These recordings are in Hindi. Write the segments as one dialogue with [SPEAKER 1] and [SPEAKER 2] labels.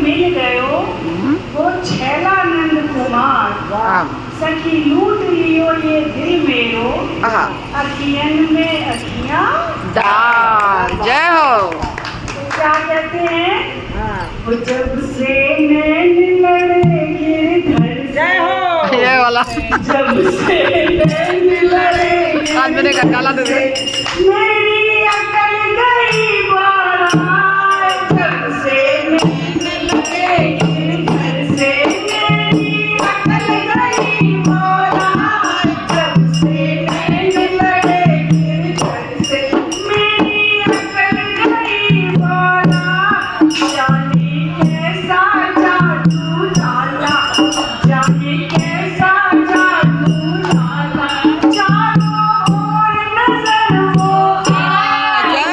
[SPEAKER 1] मिल गयो वो छैला नंद कुमार। सखी लूट लियो ये दिल मेरो, अखियन में अखियां
[SPEAKER 2] डाल। जय हो।
[SPEAKER 1] क्या कहते हैं? वो जब से नैन लड़े गिरधर से,
[SPEAKER 2] जय हो। ये वाला
[SPEAKER 1] जब से नैन लड़े
[SPEAKER 2] आज मैंने गाला दे दे।
[SPEAKER 1] मेरी अकल गई बारा, जब से नैन लड़े गिरधर से मेरी अकल गई बारा, जब से नैन लड़े गिरधर से मेरी अकल गई बारा। जाने कैसा जादू डाला, जाने कैसा जादू डाला, चारों ओर नजर वो आए।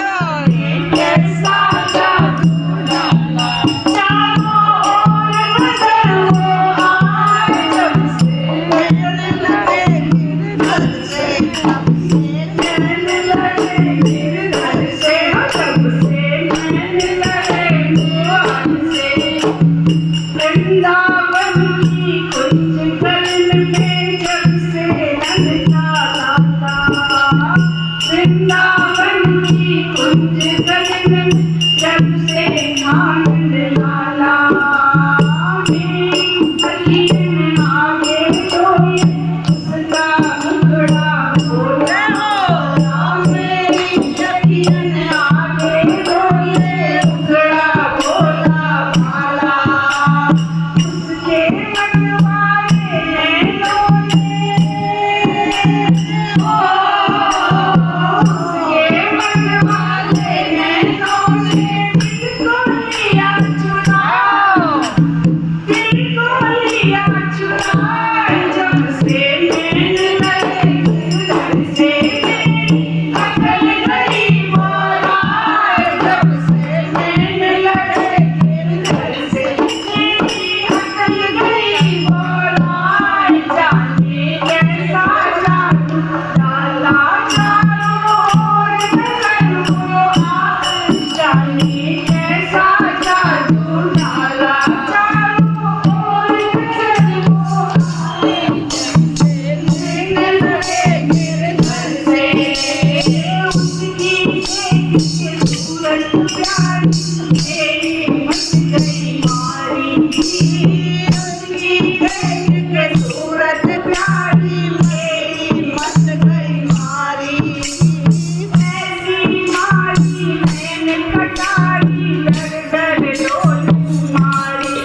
[SPEAKER 1] कैसा जादू डाला, चारों ओर नजर वो आए। जब से नैन लड़े गिरधर से, जब से नैन लड़े गिरधर से, जब से नैन लड़े गिरधर से। वृंदावन की कुंज कर्ण में जब से नंदा लाता, वृंदावन की कुंज कर्ण में जब से नंद लाला। मेरी अखियन आगे कोई उसका मुखड़ा बोला, मेरी अखियन आगे कोई उसका बोला भाला। उसके मतवाले नैनों ने, उसके मतवाले नैनों ने दिल को लिया चुरा, दिल को लिया चुरा। जब से नैन लड़े गिरधर से मेरी अकल गई बारा, जब से नैन लड़े गिरधर से मेरी अकल गई बारा। जाने कैसा जादू डाला, चारों ओर नजर वो आए। जाने कैसा जादू डाला, चारों ओर नजर वो आए। नैन लड़े गिरधर से उसकी सूरत प्यारी मेरी मत गई मारी, उसकी सूरत प्यारी मेरी मत गई मारी। ऐसी मारी मैंने कटारी डर डर डोलू मारी,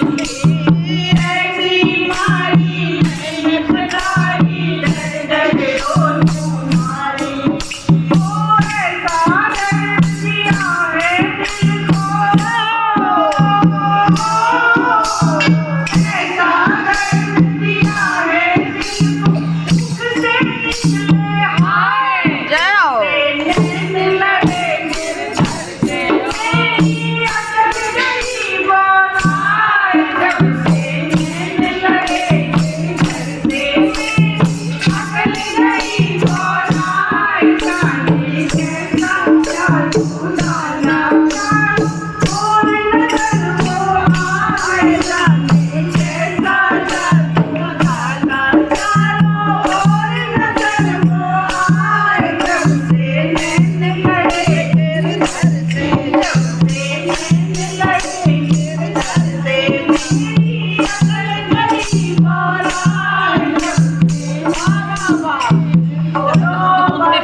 [SPEAKER 1] ऐसी मारी मैंने कटारी डर डर डोलू मारी। ओ ऐसा डर दिया है दिल को, ऐसा डर दिया है दिल को, उससे निकले हाय।
[SPEAKER 2] जय हो।
[SPEAKER 1] नैन लड़े गिरधर से मेरी अकल गई बारा, जब से नैन लड़े गिरधर से मेरी अकल गई बारा। जाने कैसा जादू डाला, चारों ओर नजर वो आए। जाने कैसा जादू डाला, चारों ओर नजर वो आए। जब से नैन लड़े गिरधर से, जब से नैन लड़े गिरधर से मेरी अकल गई बारा। जब से बारा बाबा बोलो बाबा